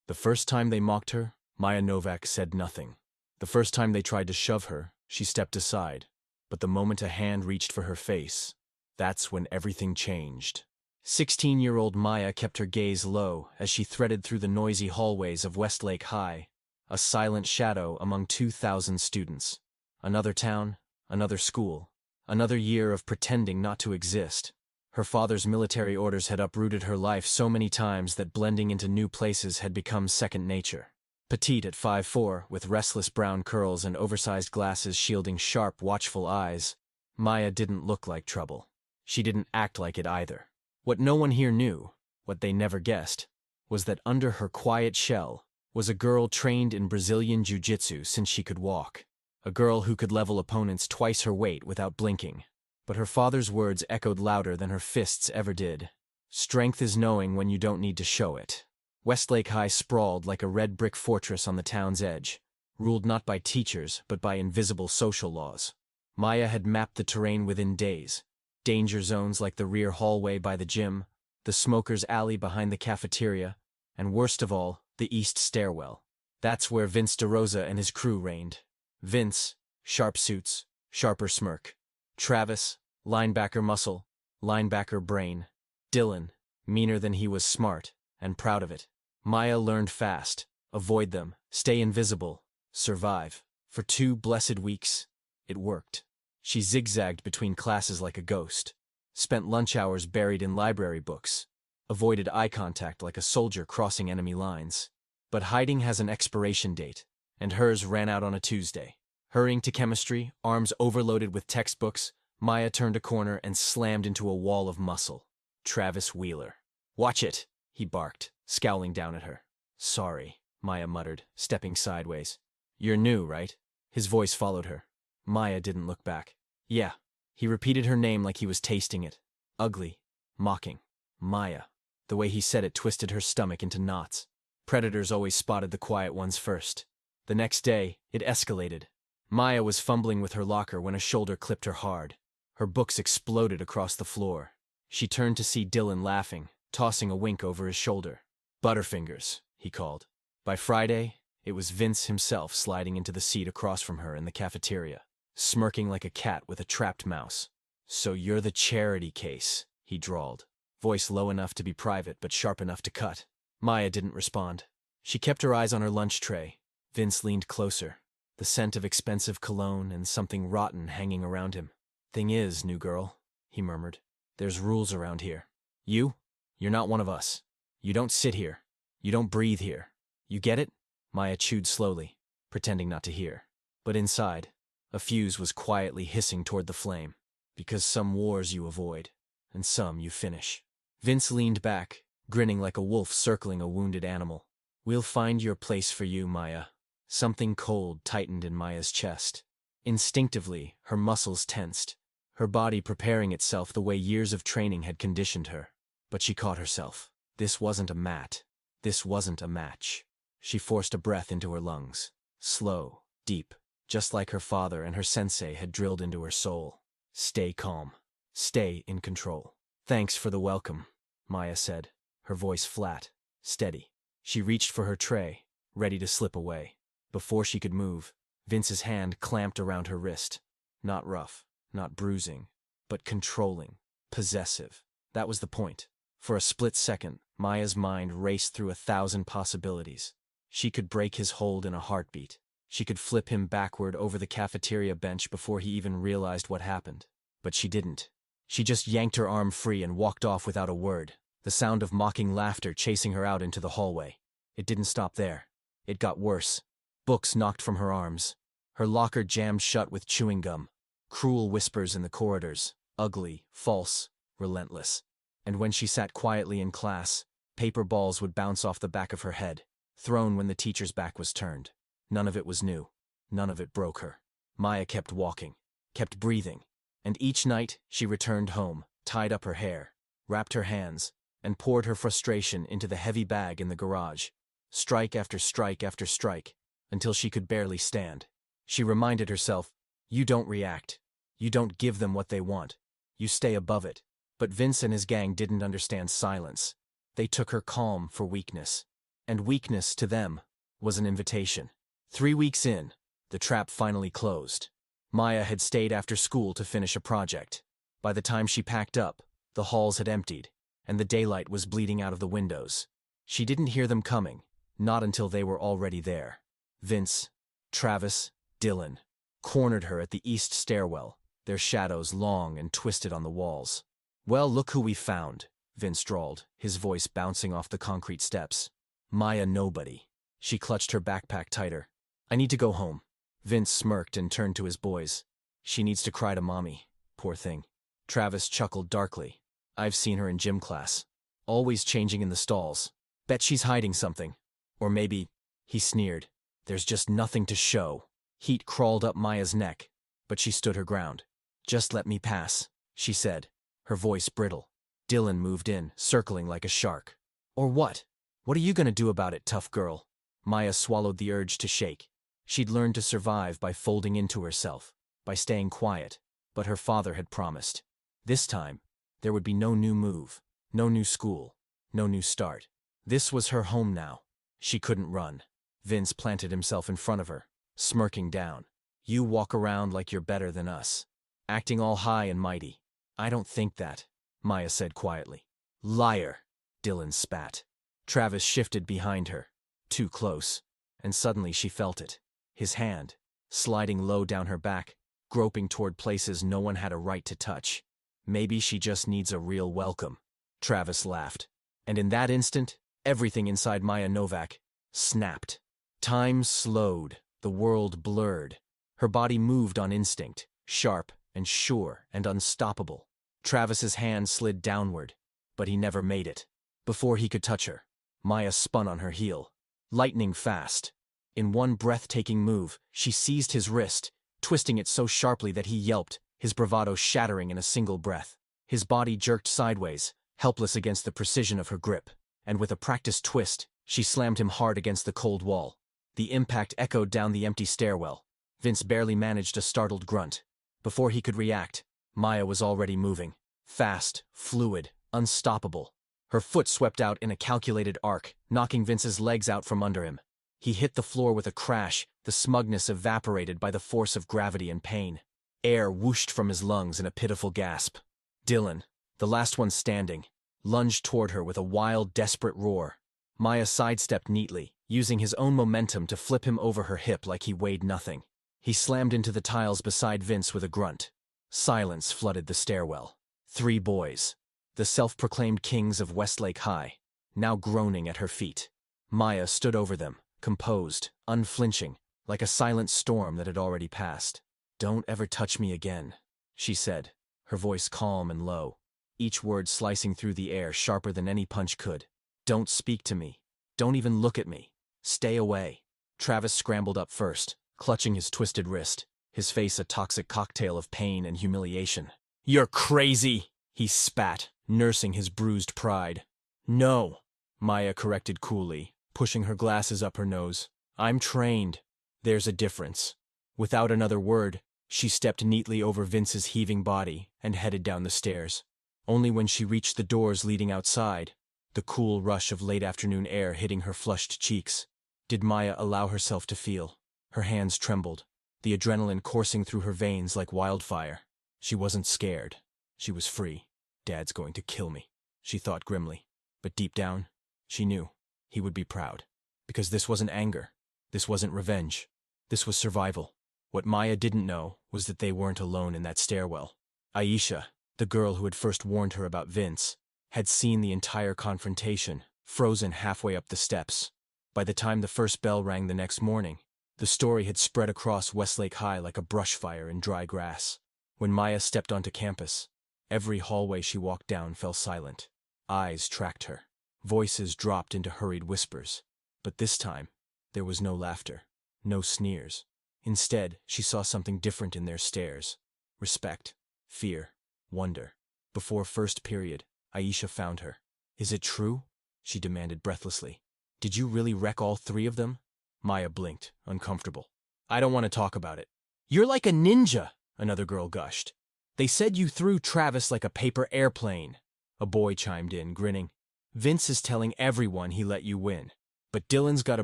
The first time they mocked her, Maya Novak said nothing. The first time they tried to shove her, she stepped aside. But the moment a hand reached for her face, that's when everything changed. 16-year-old Maya kept her gaze low as she threaded through the noisy hallways of Westlake High, a silent shadow among 2,000 students. Another town, another school, another year of pretending not to exist. Her father's military orders had uprooted her life so many times that blending into new places had become second nature. Petite at 5'4", with restless brown curls and oversized glasses shielding sharp, watchful eyes, Maya didn't look like trouble. She didn't act like it either. What no one here knew, what they never guessed, was that under her quiet shell was a girl trained in Brazilian jiu-jitsu since she could walk. A girl who could level opponents twice her weight without blinking. But her father's words echoed louder than her fists ever did. Strength is knowing when you don't need to show it. Westlake High sprawled like a red brick fortress on the town's edge, ruled not by teachers but by invisible social laws. Maya had mapped the terrain within days. Danger zones like the rear hallway by the gym, the smoker's alley behind the cafeteria, and worst of all, the east stairwell. That's where Vince DeRosa and his crew reigned. Vince, sharp suits, sharper smirk. Travis, linebacker muscle, linebacker brain. Dylan, meaner than he was smart, and proud of it. Maya learned fast. Avoid them, stay invisible, survive. For 2 blessed weeks, it worked. She zigzagged between classes like a ghost, spent lunch hours buried in library books, avoided eye contact like a soldier crossing enemy lines. But hiding has an expiration date, and hers ran out on a Tuesday. Hurrying to chemistry, arms overloaded with textbooks, Maya turned a corner and slammed into a wall of muscle. Travis Wheeler. "Watch it," he barked, scowling down at her. "Sorry," Maya muttered, stepping sideways. "You're new, right?" His voice followed her. Maya didn't look back. "Yeah." He repeated her name like he was tasting it. Ugly. Mocking. Maya. The way he said it twisted her stomach into knots. Predators always spotted the quiet ones first. The next day, it escalated. Maya was fumbling with her locker when a shoulder clipped her hard. Her books exploded across the floor. She turned to see Dylan laughing, tossing a wink over his shoulder. "Butterfingers," he called. By Friday, it was Vince himself sliding into the seat across from her in the cafeteria, smirking like a cat with a trapped mouse. "So you're the charity case," he drawled, voice low enough to be private but sharp enough to cut. Maya didn't respond. She kept her eyes on her lunch tray. Vince leaned closer, the scent of expensive cologne and something rotten hanging around him. "Thing is, new girl," he murmured, "there's rules around here. You're not one of us. You don't sit here. You don't breathe here. You get it?" Maya chewed slowly, pretending not to hear. But inside, a fuse was quietly hissing toward the flame. Because some wars you avoid, and some you finish. Vince leaned back, grinning like a wolf circling a wounded animal. "We'll find your place for you, Maya." Something cold tightened in Maya's chest. Instinctively, her muscles tensed, her body preparing itself the way years of training had conditioned her. But she caught herself. This wasn't a mat. This wasn't a match. She forced a breath into her lungs. Slow, deep, just like her father and her sensei had drilled into her soul. Stay calm. Stay in control. "Thanks for the welcome," Maya said, her voice flat, steady. She reached for her tray, ready to slip away. Before she could move, Vince's hand clamped around her wrist. Not rough, not bruising, but controlling, possessive. That was the point. For a split second, Maya's mind raced through 1,000 possibilities. She could break his hold in a heartbeat. She could flip him backward over the cafeteria bench before he even realized what happened. But she didn't. She just yanked her arm free and walked off without a word, the sound of mocking laughter chasing her out into the hallway. It didn't stop there. It got worse. Books knocked from her arms. Her locker jammed shut with chewing gum. Cruel whispers in the corridors. Ugly, false, relentless. And when she sat quietly in class, paper balls would bounce off the back of her head, thrown when the teacher's back was turned. None of it was new. None of it broke her. Maya kept walking, kept breathing, and each night she returned home, tied up her hair, wrapped her hands, and poured her frustration into the heavy bag in the garage. Strike after strike after strike, until she could barely stand. She reminded herself, you don't react. You don't give them what they want. You stay above it. But Vince and his gang didn't understand silence. They took her calm for weakness. and weakness to them was an invitation. 3 weeks in, the trap finally closed. Maya had stayed after school to finish a project. By the time she packed up, the halls had emptied, and the daylight was bleeding out of the windows. She didn't hear them coming, not until they were already there. Vince, Travis, Dylan cornered her at the east stairwell, their shadows long and twisted on the walls. "Well, look who we found," Vince drawled, his voice bouncing off the concrete steps. Maya nobody. She clutched her backpack tighter. "I need to go home." Vince smirked and turned to his boys. "She needs to cry to mommy. Poor thing." Travis chuckled darkly. "I've seen her in gym class. Always changing in the stalls. Bet she's hiding something. Or maybe," he sneered, "there's just nothing to show." Heat crawled up Maya's neck, but she stood her ground. "Just let me pass," she said, her voice brittle. Dylan moved in, circling like a shark. "Or what? What are you going to do about it, tough girl?" Maya swallowed the urge to shake. She'd learned to survive by folding into herself, by staying quiet, but her father had promised. This time, there would be no new move, no new school, no new start. This was her home now. She couldn't run. Vince planted himself in front of her, smirking down. "You walk around like you're better than us, acting all high and mighty." "I don't think that," Maya said quietly. "Liar," Dylan spat. Travis shifted behind her, too close, and suddenly she felt it. His hand, sliding low down her back, groping toward places no one had a right to touch. "Maybe she just needs a real welcome." Travis laughed, and in that instant, everything inside Maya Novak snapped. Time slowed, the world blurred. Her body moved on instinct, sharp and sure and unstoppable. Travis's hand slid downward, but he never made it. Before he could touch her, Maya spun on her heel, lightning fast. In one breathtaking move, she seized his wrist, twisting it so sharply that he yelped, his bravado shattering in a single breath. His body jerked sideways, helpless against the precision of her grip, and with a practiced twist, she slammed him hard against the cold wall. The impact echoed down the empty stairwell. Vince barely managed a startled grunt. Before he could react, Maya was already moving. Fast, fluid, unstoppable. Her foot swept out in a calculated arc, knocking Vince's legs out from under him. He hit the floor with a crash, the smugness evaporated by the force of gravity and pain. Air whooshed from his lungs in a pitiful gasp. Dylan, the last one standing, lunged toward her with a wild, desperate roar. Maya sidestepped neatly, using his own momentum to flip him over her hip like he weighed nothing. He slammed into the tiles beside Vince with a grunt. Silence flooded the stairwell. 3 boys, the self-proclaimed kings of Westlake High, now groaning at her feet. Maya stood over them, composed, unflinching, like a silent storm that had already passed. "Don't ever touch me again," she said, her voice calm and low, each word slicing through the air sharper than any punch could. "Don't speak to me. Don't even look at me. Stay away." Travis scrambled up first, clutching his twisted wrist, his face a toxic cocktail of pain and humiliation. "You're crazy," he spat, nursing his bruised pride. "No," Maya corrected coolly, pushing her glasses up her nose. "I'm trained. There's a difference." Without another word, she stepped neatly over Vince's heaving body and headed down the stairs. Only when she reached the doors leading outside, the cool rush of late-afternoon air hitting her flushed cheeks, did Maya allow herself to feel. Her hands trembled, the adrenaline coursing through her veins like wildfire. She wasn't scared. She was free. "Dad's going to kill me," she thought grimly. But deep down, she knew he would be proud. Because this wasn't anger. This wasn't revenge. This was survival. What Maya didn't know was that they weren't alone in that stairwell. Aisha, the girl who had first warned her about Vince, had seen the entire confrontation, frozen halfway up the steps. By the time the first bell rang the next morning, the story had spread across Westlake High like a brush fire in dry grass. When Maya stepped onto campus, every hallway she walked down fell silent. Eyes tracked her. Voices dropped into hurried whispers. But this time, there was no laughter, no sneers. Instead, she saw something different in their stares. Respect, fear, wonder. Before first period, Aisha found her. "Is it true?" she demanded breathlessly. "Did you really wreck all 3 of them?" Maya blinked, uncomfortable. "I don't want to talk about it." "You're like a ninja," another girl gushed. "They said you threw Travis like a paper airplane." A boy chimed in, grinning. "Vince is telling everyone he let you win." But Dylan's got a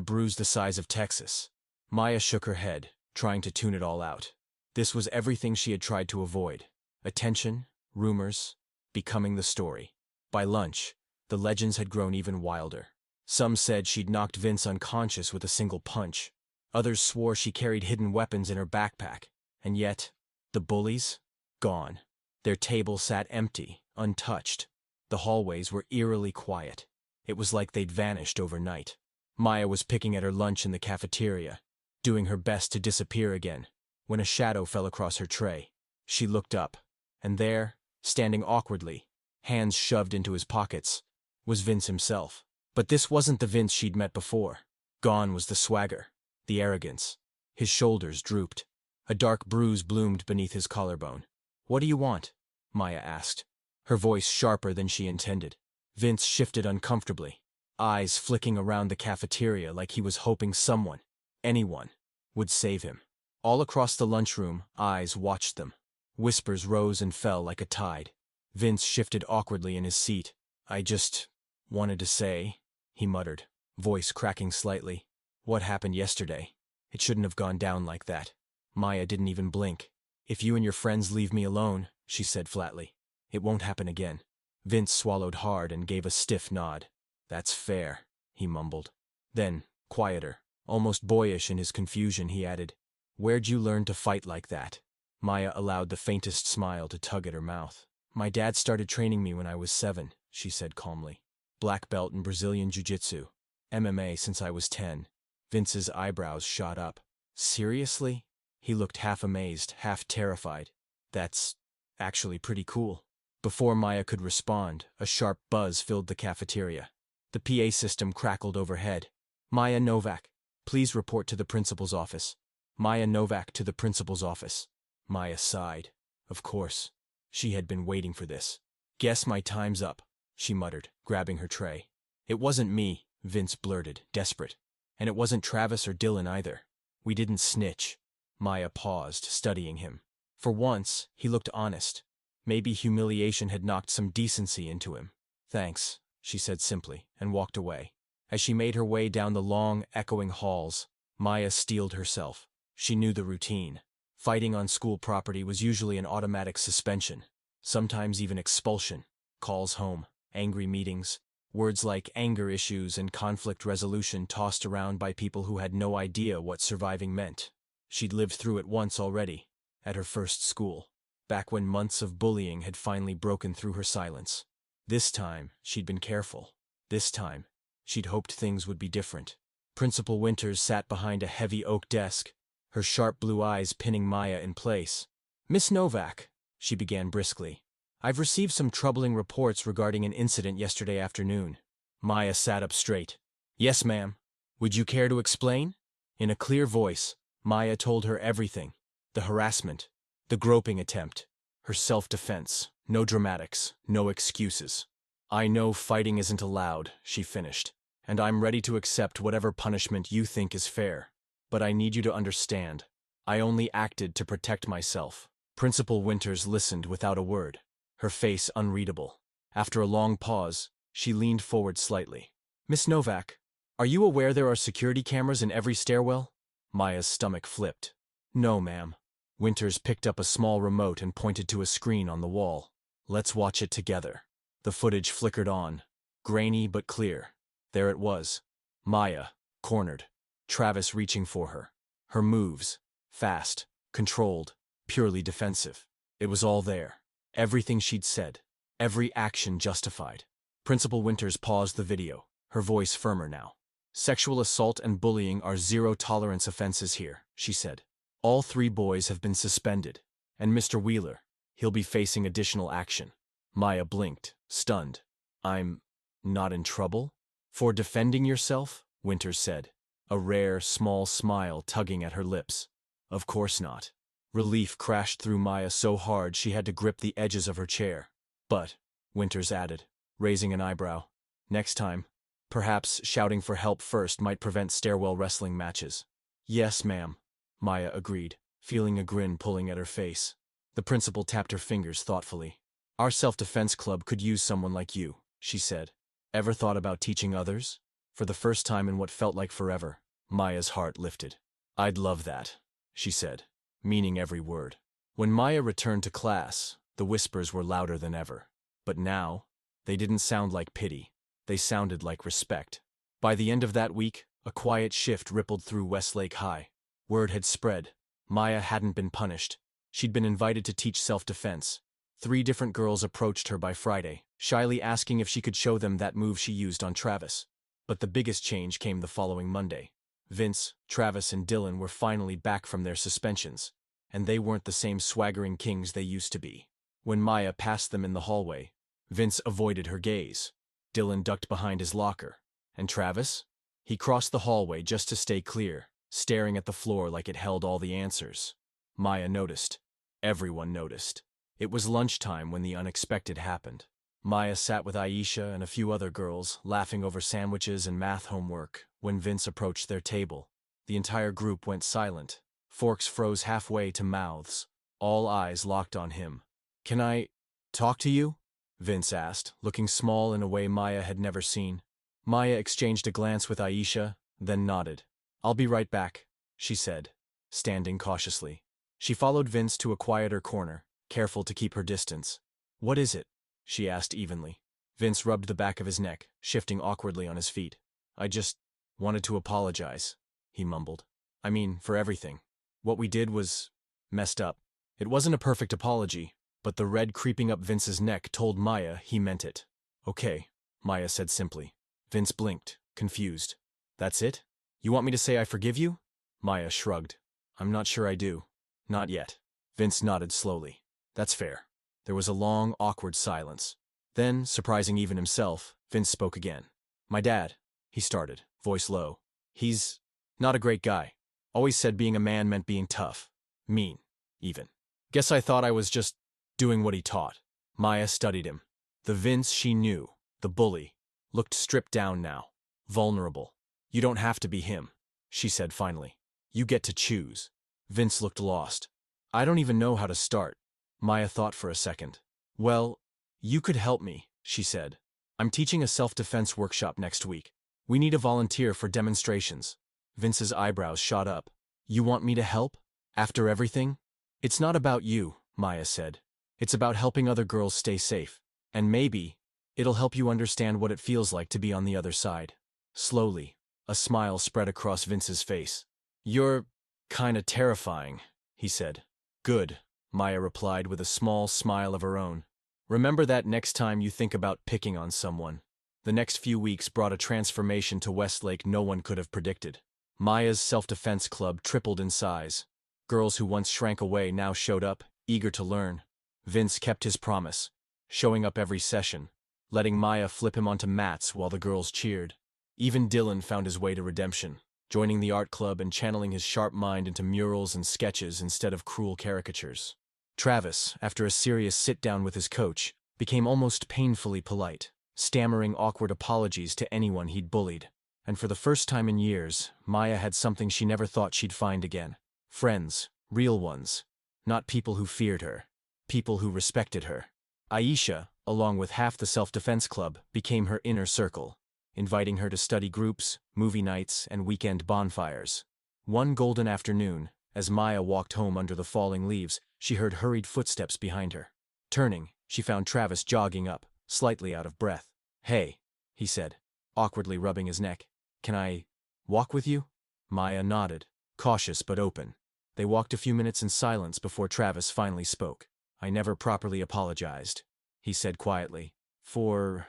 bruise the size of Texas. Maya shook her head, trying to tune it all out. This was everything she had tried to avoid. Attention, rumors, becoming the story. By lunch, the legends had grown even wilder. Some said she'd knocked Vince unconscious with a single punch. Others swore she carried hidden weapons in her backpack. And yet, the bullies? Gone. Their table sat empty, untouched. The hallways were eerily quiet. It was like they'd vanished overnight. Maya was picking at her lunch in the cafeteria, doing her best to disappear again, when a shadow fell across her tray. She looked up, and there, standing awkwardly, hands shoved into his pockets, was Vince himself. But this wasn't the Vince she'd met before. Gone was the swagger, the arrogance. His shoulders drooped. A dark bruise bloomed beneath his collarbone. "What do you want?" Maya asked, her voice sharper than she intended. Vince shifted uncomfortably, eyes flicking around the cafeteria like he was hoping someone, anyone, would save him. All across the lunchroom, eyes watched them. Whispers rose and fell like a tide. Vince shifted awkwardly in his seat. "I just wanted to say," he muttered, voice cracking slightly. "What happened yesterday? It shouldn't have gone down like that." Maya didn't even blink. "If you and your friends leave me alone," she said flatly, "it won't happen again." Vince swallowed hard and gave a stiff nod. "That's fair," he mumbled. Then, quieter, almost boyish in his confusion, he added, "Where'd you learn to fight like that?" Maya allowed the faintest smile to tug at her mouth. "My dad started training me when I was 7, she said calmly. "Black belt in Brazilian Jiu-Jitsu. MMA since I was 10. Vince's eyebrows shot up. "Seriously?" He looked half amazed, half terrified. "That's actually pretty cool." Before Maya could respond, a sharp buzz filled the cafeteria. The PA system crackled overhead. "Maya Novak, please report to the principal's office." Maya Novak to the principal's office. Maya sighed. Of course. She had been waiting for this. "Guess my time's up," she muttered, grabbing her tray. "It wasn't me," Vince blurted, desperate. "And it wasn't Travis or Dylan either. We didn't snitch." Maya paused, studying him. For once, he looked honest. Maybe humiliation had knocked some decency into him. "Thanks," she said simply, and walked away. As she made her way down the long, echoing halls, Maya steeled herself. She knew the routine. Fighting on school property was usually an automatic suspension, sometimes even expulsion. Calls home, angry meetings, words like anger issues and conflict resolution tossed around by people who had no idea what surviving meant. She'd lived through it once already, at her first school, back when months of bullying had finally broken through her silence. This time, she'd been careful. This time, she'd hoped things would be different. Principal Winters sat behind a heavy oak desk, her sharp blue eyes pinning Maya in place. "Miss Novak," she began briskly, "I've received some troubling reports regarding an incident yesterday afternoon." Maya sat up straight. "Yes, ma'am. Would you care to explain?" In a clear voice, Maya told her everything. The harassment, the groping attempt, her self-defense. No dramatics, no excuses. "I know fighting isn't allowed," she finished, "and I'm ready to accept whatever punishment you think is fair. But I need you to understand, I only acted to protect myself." Principal Winters listened without a word, her face unreadable. After a long pause, she leaned forward slightly. "Miss Novak, are you aware there are security cameras in every stairwell?" Maya's stomach flipped. "No, ma'am." Winters picked up a small remote and pointed to a screen on the wall. "Let's watch it together." The footage flickered on, grainy but clear. There it was. Maya, cornered. Travis reaching for her. Her moves, fast, controlled, purely defensive. It was all there. Everything she'd said. Every action justified. Principal Winters paused the video, her voice firmer now. "Sexual assault and bullying are zero-tolerance offenses here," she said. "All 3 boys have been suspended. And Mr. Wheeler, he'll be facing additional action." Maya blinked, stunned. "I'm not in trouble?" "For defending yourself?" Winters said, a rare, small smile tugging at her lips. "Of course not." Relief crashed through Maya so hard she had to grip the edges of her chair. "But," Winters added, raising an eyebrow, "next time, perhaps shouting for help first might prevent stairwell wrestling matches." "Yes, ma'am," Maya agreed, feeling a grin pulling at her face. The principal tapped her fingers thoughtfully. "Our self-defense club could use someone like you," she said. "Ever thought about teaching others?" For the first time in what felt like forever, Maya's heart lifted. "I'd love that," she said, meaning every word. When Maya returned to class, the whispers were louder than ever. But now, they didn't sound like pity. They sounded like respect. By the end of that week, a quiet shift rippled through Westlake High. Word had spread. Maya hadn't been punished. She'd been invited to teach self-defense. 3 different girls approached her by Friday, shyly asking if she could show them that move she used on Travis. But the biggest change came the following Monday. Vince, Travis, and Dylan were finally back from their suspensions, and they weren't the same swaggering kings they used to be. When Maya passed them in the hallway, Vince avoided her gaze. Dylan ducked behind his locker. And Travis? He crossed the hallway just to stay clear, staring at the floor like it held all the answers. Maya noticed. Everyone noticed. It was lunchtime when the unexpected happened. Maya sat with Aisha and a few other girls, laughing over sandwiches and math homework, when Vince approached their table. The entire group went silent. Forks froze halfway to mouths. All eyes locked on him. "Can I talk to you?" Vince asked, looking small in a way Maya had never seen. Maya exchanged a glance with Aisha, then nodded. "I'll be right back," she said, standing cautiously. She followed Vince to a quieter corner, careful to keep her distance. "What is it?" she asked evenly. Vince rubbed the back of his neck, shifting awkwardly on his feet. "I just wanted to apologize," he mumbled. "I mean, for everything. What we did was messed up." It wasn't a perfect apology, but the red creeping up Vince's neck told Maya he meant it. "Okay," Maya said simply. Vince blinked, confused. "That's it? You want me to say I forgive you?" Maya shrugged. "I'm not sure I do. Not yet." Vince nodded slowly. "That's fair." There was a long, awkward silence. Then, surprising even himself, Vince spoke again. "My dad," he started, voice low. "He's not a great guy. Always said being a man meant being tough. Mean, even. Guess I thought I was just doing what he taught." Maya studied him. The Vince she knew, the bully, looked stripped down now, vulnerable. "You don't have to be him," she said finally. "You get to choose." Vince looked lost. "I don't even know how to start." Maya thought for a second. "Well, you could help me," she said. "I'm teaching a self-defense workshop next week. We need a volunteer for demonstrations." Vince's eyebrows shot up. "You want me to help? After everything?" "It's not about you," Maya said. "It's about helping other girls stay safe. And maybe it'll help you understand what it feels like to be on the other side." Slowly, a smile spread across Vince's face. "You're kinda terrifying," he said. "Good," Maya replied with a small smile of her own. "Remember that next time you think about picking on someone." The next few weeks brought a transformation to Westlake no one could have predicted. Maya's self-defense club tripled in size. Girls who once shrank away now showed up, eager to learn. Vince kept his promise, showing up every session, letting Maya flip him onto mats while the girls cheered. Even Dylan found his way to redemption, joining the art club and channeling his sharp mind into murals and sketches instead of cruel caricatures. Travis, after a serious sit-down with his coach, became almost painfully polite, stammering awkward apologies to anyone he'd bullied. And for the first time in years, Maya had something she never thought she'd find again. Friends, real ones. Not people who feared her. People who respected her. Aisha, along with half the self-defense club, became her inner circle, inviting her to study groups, movie nights, and weekend bonfires. One golden afternoon, as Maya walked home under the falling leaves, she heard hurried footsteps behind her. Turning, she found Travis jogging up, slightly out of breath. "Hey," he said, awkwardly rubbing his neck. "Can I walk with you?" Maya nodded, cautious but open. They walked a few minutes in silence before Travis finally spoke. "I never properly apologized," he said quietly, "for,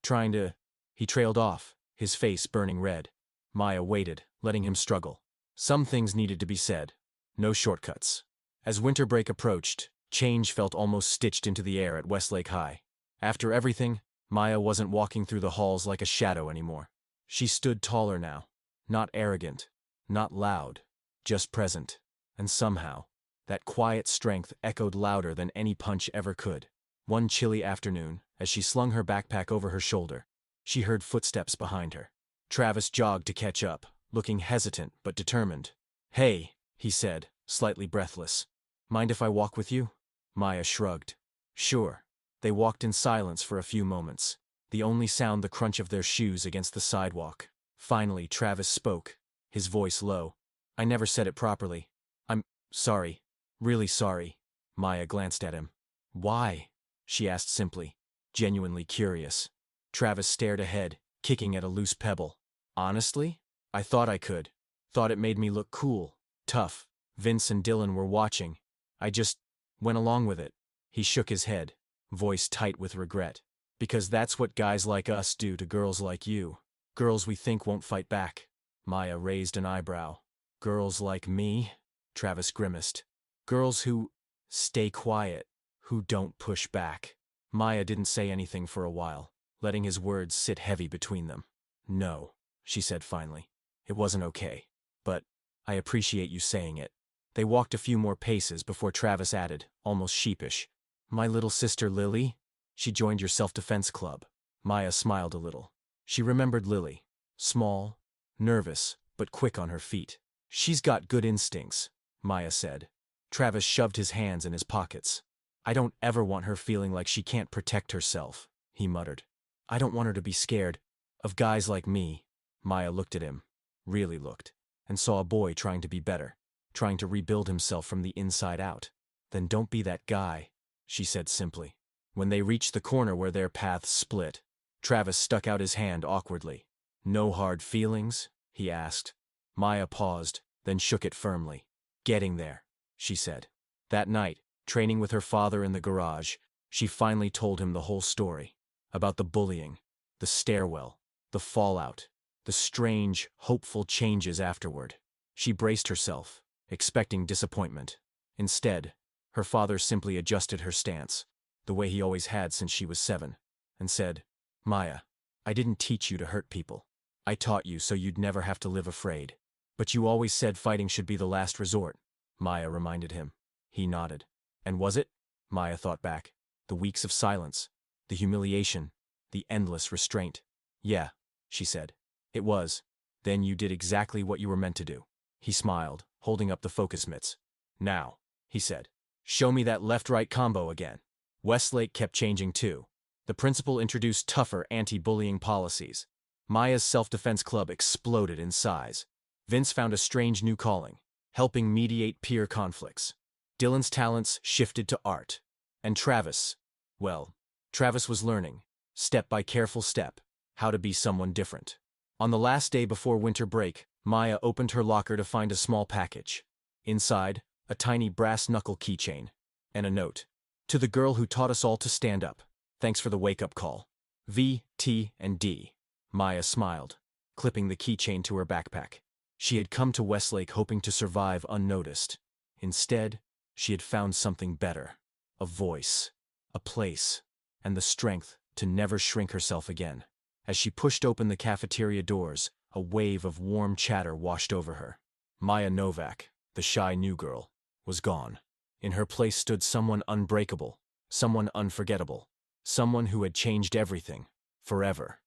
trying to—" He trailed off, his face burning red. Maya waited, letting him struggle. Some things needed to be said. No shortcuts. As winter break approached, change felt almost stitched into the air at Westlake High. After everything, Maya wasn't walking through the halls like a shadow anymore. She stood taller now. Not arrogant, not loud, just present. And somehow, that quiet strength echoed louder than any punch ever could. One chilly afternoon, as she slung her backpack over her shoulder, she heard footsteps behind her. Travis jogged to catch up, looking hesitant but determined. "Hey," he said, slightly breathless. "Mind if I walk with you?" Maya shrugged. "Sure." They walked in silence for a few moments. the only sound the crunch of their shoes against the sidewalk. Finally, Travis spoke, his voice low. I never said it properly. I'm sorry. Really sorry. Maya glanced at him. Why? She asked simply, genuinely curious. Travis stared ahead, kicking at a loose pebble. Honestly? I thought I could. Thought it made me look cool, tough. Vince and Dylan were watching. I just went along with it. He shook his head, voice tight with regret. Because that's what guys like us do to girls like you. Girls we think won't fight back. Maya raised an eyebrow. Girls like me? Travis grimaced. Girls who stay quiet, who don't push back. Maya didn't say anything for a while, letting his words sit heavy between them. No, she said finally. It wasn't okay. But I appreciate you saying it. They walked a few more paces before Travis added, almost sheepish. My little sister Lily? She joined your self-defense club. Maya smiled a little. She remembered Lily. Small, nervous, but quick on her feet. She's got good instincts, Maya said. Travis shoved his hands in his pockets. I don't ever want her feeling like she can't protect herself, he muttered. I don't want her to be scared of guys like me. Maya looked at him, really looked, and saw a boy trying to be better, trying to rebuild himself from the inside out. Then don't be that guy, she said simply. When they reached the corner where their paths split, Travis stuck out his hand awkwardly. No hard feelings? He asked. Maya paused, then shook it firmly. Getting there, she said. That night, training with her father in the garage, she finally told him the whole story. About the bullying, the stairwell, the fallout, the strange, hopeful changes afterward. She braced herself, expecting disappointment. Instead, her father simply adjusted her stance, the way he always had since she was 7, and said, Maya, I didn't teach you to hurt people. I taught you so you'd never have to live afraid. But you always said fighting should be the last resort, Maya reminded him. He nodded. And was it? Maya thought back. The weeks of silence, the humiliation, the endless restraint. Yeah, she said. It was. Then you did exactly what you were meant to do. He smiled, holding up the focus mitts. Now, he said, show me that left-right combo again. Westlake kept changing too. The principal introduced tougher anti-bullying policies. Maya's self-defense club exploded in size. Vince found a strange new calling, helping mediate peer conflicts. Dylan's talents shifted to art. And Travis, well, Travis was learning, step by careful step, how to be someone different. On the last day before winter break, Maya opened her locker to find a small package. Inside, a tiny brass knuckle keychain, and a note. To the girl who taught us all to stand up. Thanks for the wake-up call. V, T, and D. Maya smiled, clipping the keychain to her backpack. She had come to Westlake hoping to survive unnoticed. Instead, she had found something better. A voice, a place, and the strength to never shrink herself again. As she pushed open the cafeteria doors, a wave of warm chatter washed over her. Maya Novak, the shy new girl, was gone. In her place stood someone unbreakable, someone unforgettable, someone who had changed everything, forever.